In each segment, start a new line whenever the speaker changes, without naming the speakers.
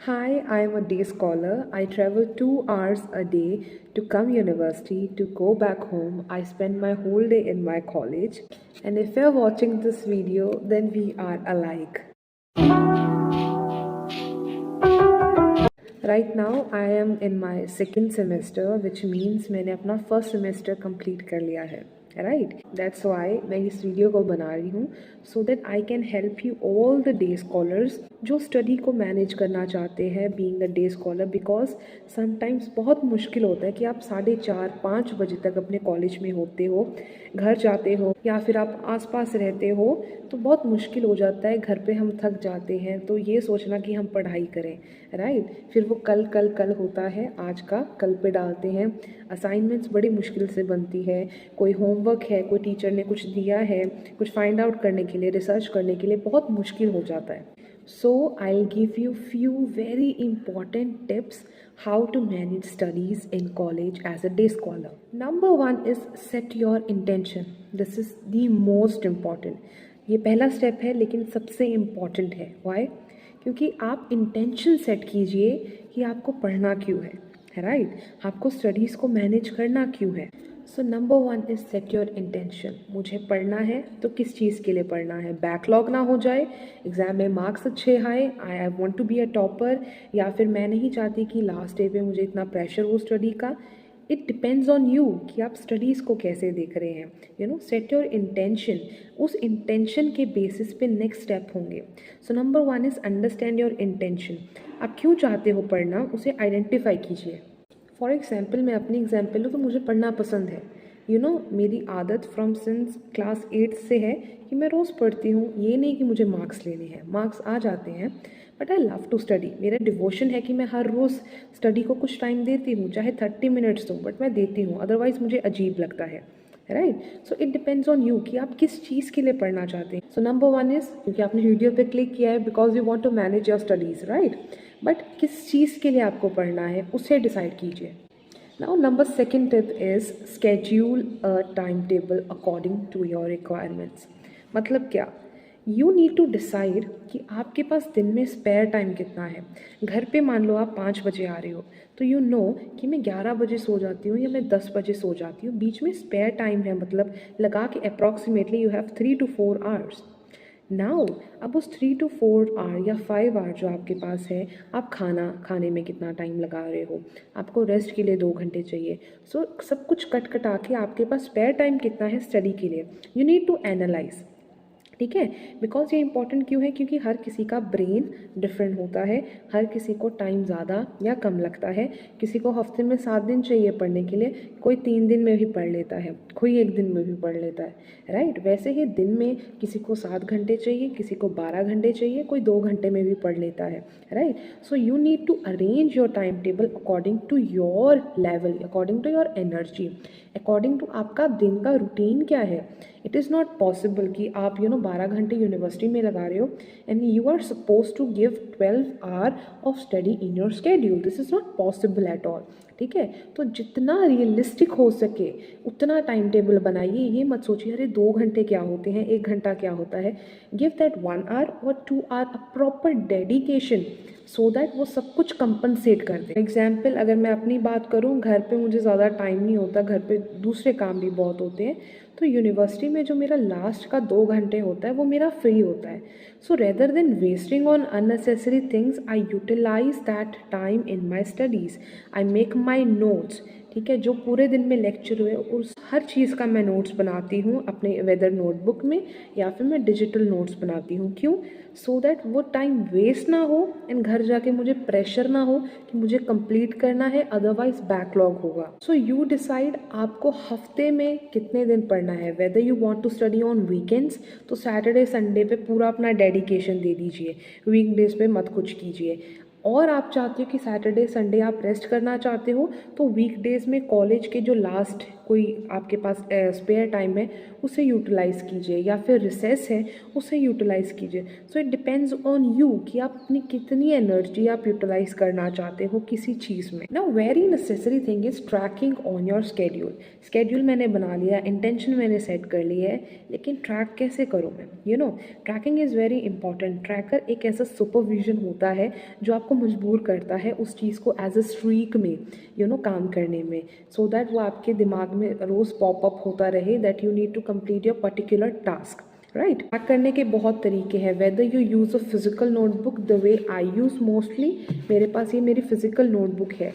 Hi, I am a day scholar. I travel 2 hours a day to come university, to go back home. I spend my whole day in my college. And if you're watching this video, then we are alike. Right now, I am in my second semester, which means मैंने अपना first semester complete कर लिया है. Right? That's why मैं इस video को बना रही हूँ so that I can help you all the day scholars जो स्टडी को मैनेज करना चाहते हैं being a day scholar, because sometimes बहुत मुश्किल होता है कि आप 4:30-5 बजे तक अपने कॉलेज में होते हो, घर जाते हो या फिर आप आसपास रहते हो तो बहुत मुश्किल हो जाता है. घर पे हम थक जाते हैं तो ये सोचना कि हम पढ़ाई करें. राइट? फिर वो कल कल कल होता है, आज का कल पे डालते हैं. असाइनमेंट्स बड़ी मुश्किल से बनती है. कोई होमवर्क है, कोई टीचर ने कुछ दिया है, कुछ फाइंड आउट करने के लिए, रिसर्च करने के लिए बहुत मुश्किल हो जाता है. So I'll give you few very important tips how to manage studies in college as a day scholar. Number 1 is set your intention. This is the most important. ये पहला स्टेप है लेकिन सबसे इम्पॉर्टेंट है. Why? क्योंकि आप intention set कीजिए कि आपको पढ़ना क्यों है. राइट? आपको स्टडीज़ को मैनेज करना क्यों है. So number 1 is set your intention. मुझे पढ़ना है तो किस चीज़ के लिए पढ़ना है. बैकलॉग ना हो जाए, एग्ज़ाम में मार्क्स अच्छे आए, I want to be a topper, या फिर मैं नहीं चाहती कि लास्ट डे पे मुझे इतना प्रेशर हो स्टडी का. इट डिपेंड्स ऑन यू कि आप स्टडीज़ को कैसे देख रहे हैं. Set your intention. उस इंटेंशन के बेसिस पे नेक्स्ट स्टेप होंगे. So number 1 is understand your intention. आप क्यों चाहते हो पढ़ना, उसे आइडेंटिफाई कीजिए. फॉर एग्जाम्पल, मैं अपनी एग्जाम्पल लूँ तो मुझे पढ़ना पसंद है. मेरी आदत फ्रॉम सिंस क्लास 8 से है कि मैं रोज़ पढ़ती हूँ. ये नहीं कि मुझे मार्क्स लेने हैं, मार्क्स आ जाते हैं, but I love to study. मेरा डिवोशन है कि मैं हर रोज़ स्टडी को कुछ टाइम देती हूँ, चाहे 30 मिनट्स दूँ, बट मैं देती हूँ, अदरवाइज़ मुझे अजीब लगता है. Right? So it depends on you कि आप किस चीज़ के लिए पढ़ना चाहते हैं. सो नंबर 1 इज़ क्योंकि आपने वीडियो पे क्लिक किया है because you want to manage your studies. Right? But किस चीज़ के लिए आपको पढ़ना है उसे डिसाइड कीजिए. Now, number second tip is schedule a timetable according to your requirements. मतलब क्या? You need to decide कि आपके पास दिन में स्पेयर टाइम कितना है. घर पे मान लो आप 5 बजे आ रहे हो तो you know कि मैं 11 बजे सो जाती हूँ या मैं 10 बजे सो जाती हूँ. बीच में स्पेयर टाइम है, मतलब लगा के approximately you have 3 to 4 hours. Now अब उस 3 to 4 आवर या 5 आवर जो आपके पास है, आप खाने में कितना टाइम लगा रहे हो, आपको रेस्ट के लिए 2 घंटे चाहिए. सो सब कुछ कट कटा के आपके पास स्पेयर टाइम कितना है स्टडी के लिए. You need to analyse. ठीक है? बिकॉज ये इंपॉर्टेंट क्यों है? क्योंकि हर किसी का ब्रेन डिफरेंट होता है. हर किसी को टाइम ज़्यादा या कम लगता है. किसी को हफ्ते में 7 दिन चाहिए पढ़ने के लिए, कोई 3 दिन में भी पढ़ लेता है, कोई 1 दिन में भी पढ़ लेता है. राइट? वैसे ही दिन में किसी को 7 घंटे चाहिए, किसी को 12 घंटे चाहिए, कोई 2 घंटे में भी पढ़ लेता है. Right? So you need to arrange your time table according to your level, according to your energy, according to आपका दिन का रूटीन क्या है. इट इज़ नॉट पॉसिबल कि आप 12 घंटे यूनिवर्सिटी में लगा रहे हो and you are suppose to give 12 hour of study in your schedule. This is not possible at all. ठीक है? तो जितना रियलिस्टिक हो सके उतना टाइम टेबल बनाइए. ये मत सोचिए अरे 2 घंटे क्या होते हैं, 1 घंटा क्या होता है. गिव दैट 1 आवर और 2 hour a proper dedication so that वो सब कुछ कंपनसेट कर दे. एग्जाम्पल अगर मैं अपनी बात करूँ, घर पे मुझे ज़्यादा टाइम नहीं होता, घर पे दूसरे काम भी बहुत होते हैं, तो यूनिवर्सिटी में जो मेरा लास्ट का 2 घंटे होता है वो मेरा फ्री होता है. So rather than wasting on unnecessary things, I utilise that time in my studies. I make my notes. ठीक है? जो पूरे दिन में लेक्चर हुए उस हर चीज़ का मैं नोट्स बनाती हूँ अपने वेदर नोटबुक में, या फिर मैं डिजिटल नोट्स बनाती हूँ. क्यों? सो दैट वो टाइम वेस्ट ना हो एंड घर जाके मुझे प्रेशर ना हो कि मुझे कंप्लीट करना है, अदरवाइज बैकलॉग होगा. सो यू डिसाइड आपको हफ्ते में कितने दिन पढ़ना है. Whether you want to study on weekends तो सैटरडे संडे पे पूरा अपना डेडिकेशन दे दीजिए, वीकडेज पे मत कुछ कीजिए. और आप चाहते हो कि सैटरडे संडे आप रेस्ट करना चाहते हो तो वीकडेज़ में कॉलेज के जो लास्ट कोई आपके पास स्पेयर टाइम है उसे यूटिलाइज़ कीजिए, या फिर रिसेस है उसे यूटिलाइज़ कीजिए. So it depends on you कि आप अपनी कितनी एनर्जी आप यूटिलाइज़ करना चाहते हो किसी चीज़ में. Now very necessary thing is tracking on your schedule. Schedule मैंने बना लिया, इंटेंशन मैंने सेट कर लिया है, लेकिन ट्रैक कैसे करूँ मैं? Tracking is very important. Tracker एक ऐसा सुपरविजन होता है जो आपको आपको मजबूर करता है उस चीज़ को एज अ स्ट्रीक में काम करने में, सो दैट वो आपके दिमाग में रोज़ पॉपअप होता रहे that you need to complete your particular task, right. Track करने के बहुत तरीके हैं, whether you use a physical notebook the way I use mostly, मेरे पास ये मेरी फिजिकल नोटबुक है,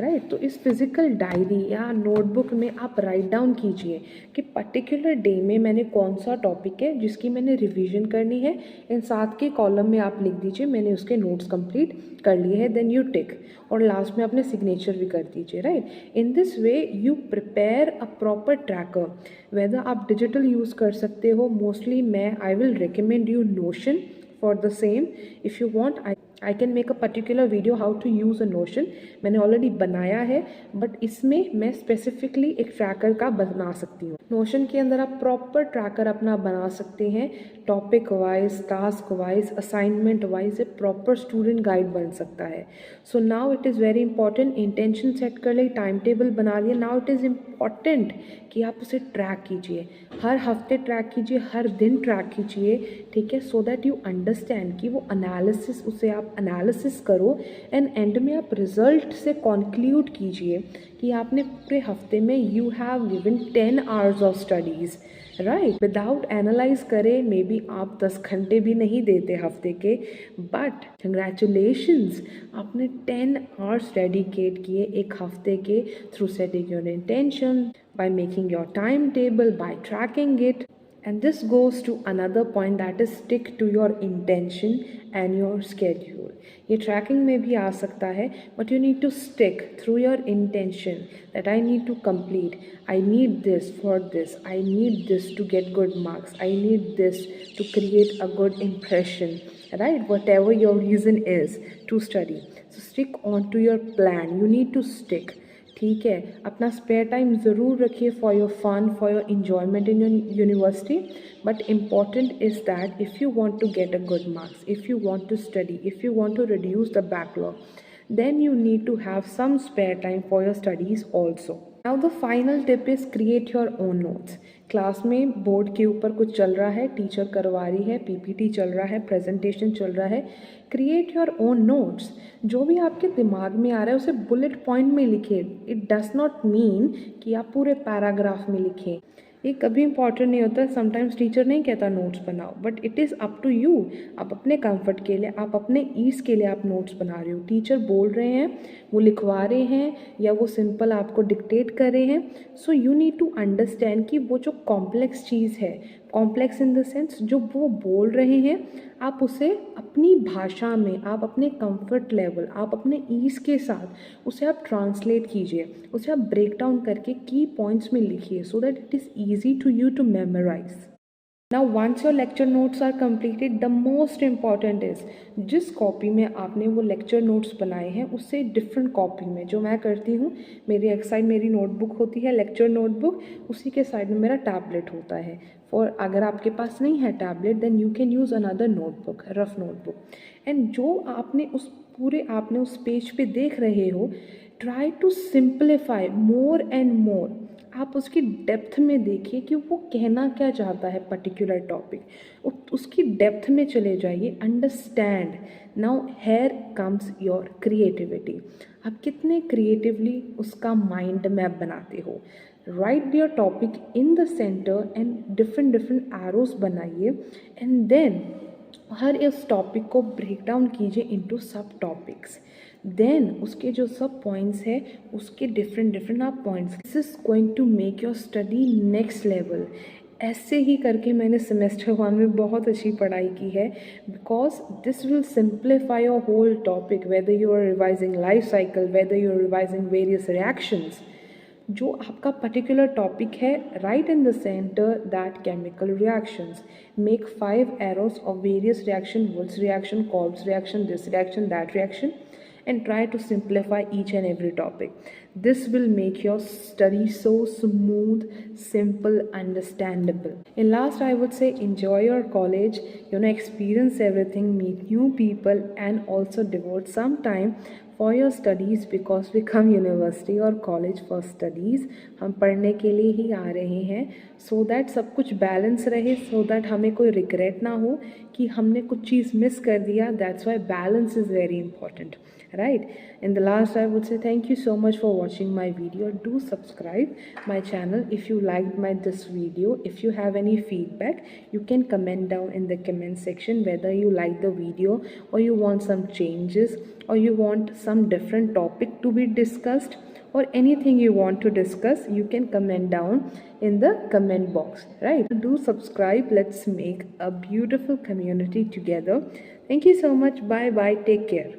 राइट। तो इस फिजिकल डायरी या नोटबुक में आप राइट डाउन कीजिए कि पर्टिकुलर डे में मैंने कौन सा टॉपिक है जिसकी मैंने रिवीजन करनी है, इन 7 के कॉलम में आप लिख दीजिए मैंने उसके नोट्स कंप्लीट कर लिए हैं, देन यू टिक, और लास्ट में अपने सिग्नेचर भी कर दीजिए, right. In this way you prepare a proper tracker, whether आप डिजिटल यूज़ कर सकते हो, मोस्टली मैं I will recommend you Notion for the same. If you want I can make a particular video how to use a Notion, मैंने already बनाया है, but इसमें मैं स्पेसिफिकली एक ट्रैकर का बना सकती हूँ। नोशन के अंदर आप प्रॉपर ट्रैकर अपना बना सकते हैं, topic wise, task wise, assignment wise, a proper student guide बन सकता है। So now it is very important, intention set कर ले, टाइम टेबल बना लिया, नाउ इट इज़ इम्पॉर्टेंट कि आप उसे ट्रैक कीजिए, हर हफ्ते ट्रैक कीजिए, हर दिन ट्रैक कीजिए, ठीक है, सो दैट यू अंडरस्टैंड कि वो एनालिसिस, उसे आप एनालिसिस करो एंड एंड में आप रिजल्ट से कॉन्क्लूड कीजिए कि आपने पूरे हफ्ते में you have given 10 hours of studies, right. Without analyse करे मे बी आप 10 घंटे भी नहीं देते हफ्ते के, बट कंग्रेचुलेशंस, आपने 10 आवर्स डेडिकेट किए एक हफ्ते के through setting your intention, by making your timetable, by tracking it. And this goes to another point, that is stick to your intention and your schedule. ये tracking में भी आ सकता है, but you need to stick through your intention that I need to complete, I need this for this, I need this to get good marks, I need this to create a good impression, right? Whatever your reason is to study, so stick on to your plan. You need to stick, ठीक है। अपना spare time ज़रूर रखिए for your fun, for your enjoyment in your university, but important is that if you want to get a good marks, if you want to study, if you want to reduce the backlog, then you need to have some spare time for your studies also. Now the final tip is create your own notes. Class में board के ऊपर कुछ चल रहा है, teacher करवा रही है, पीपीटी चल रहा है, प्रेजेंटेशन चल रहा है, क्रिएट योर ओन नोट्स। जो भी आपके दिमाग में आ रहा है उसे बुलेट पॉइंट में लिखिए। इट डज नॉट मीन कि आप पूरे पैराग्राफ में लिखें, ये कभी इंपॉर्टेंट नहीं होता। समटाइम्स टीचर नहीं कहता नोट्स बनाओ, but it is up to you. आप अपने कंफर्ट के लिए, आप अपने ईज़ के लिए आप नोट्स बना रहे हो। टीचर बोल रहे हैं, वो लिखवा रहे हैं, या वो सिंपल आपको डिक्टेट कर रहे हैं, so you need to understand कि वो जो कॉम्प्लेक्स चीज़ है, कॉम्प्लेक्स इन द सेंस जो वो बोल रहे हैं, आप उसे अपनी भाषा में, आप अपने कंफर्ट लेवल, आप अपने ईज़ के साथ उसे आप ट्रांसलेट कीजिए, उसे आप ब्रेक डाउन करके की पॉइंट्स में लिखिए, so that it is easy to you to memorize. Now once your lecture notes are completed, the most important is जिस कॉपी में आपने वो लेक्चर नोट्स बनाए हैं उससे डिफरेंट कॉपी में, जो मैं करती हूँ, मेरी एक साइड मेरी नोटबुक होती है लेक्चर नोटबुक, उसी के साइड में मेरा टैबलेट होता है। और अगर आपके पास नहीं है tablet, then you can use another notebook, rough notebook, and जो आपने उस पेज पे देख रहे हो, try to simplify more and more. आप उसकी डेप्थ में देखिए कि वो कहना क्या चाहता है पर्टिकुलर टॉपिक, उसकी डेप्थ में चले जाइए, understand. Now here comes your creativity, आप कितने क्रिएटिवली उसका माइंड मैप बनाते हो। Write your topic in the center and different arrows बनाइए, एंड देन हर इस टॉपिक को ब्रेक डाउन कीजिए इनटू सब टॉपिक्स। देन उसके जो सब पॉइंट्स है उसके डिफरेंट आप points, this is going to make your study next level. ऐसे ही करके मैंने सेमेस्टर 1 में बहुत अच्छी पढ़ाई की है, because this will simplify your whole topic, whether you are revising life cycle, whether you are revising various reactions. जो आपका पर्टिकुलर टॉपिक है, right in the centre that chemical reactions, make 5 arrows of various reaction, Wurtz reaction, Kolbe's reaction, this reaction, that reaction, and try to simplify each and every topic. This will make your study so smooth, simple, understandable. In last, I would say enjoy your college, experience everything, meet new people, and also devote some time for your studies, because we come university or college for studies, हम पढ़ने के लिए ही आ रहे हैं, so that सब कुछ balance रहे, so that हमें कोई रिग्रेट ना हो कि हमने कुछ चीज़ मिस कर दिया. That's why balance is very important, right? In the last, I would say thank you so much for watching my video. Do subscribe my channel if you liked this video. If you have any feedback, you can comment down in the comment section whether you like the video or you want some changes or you want some different topic to be discussed, or anything you want to discuss, you can comment down in the comment box, right? Do subscribe. Let's make a beautiful community together. Thank you so much. Bye bye. Take care.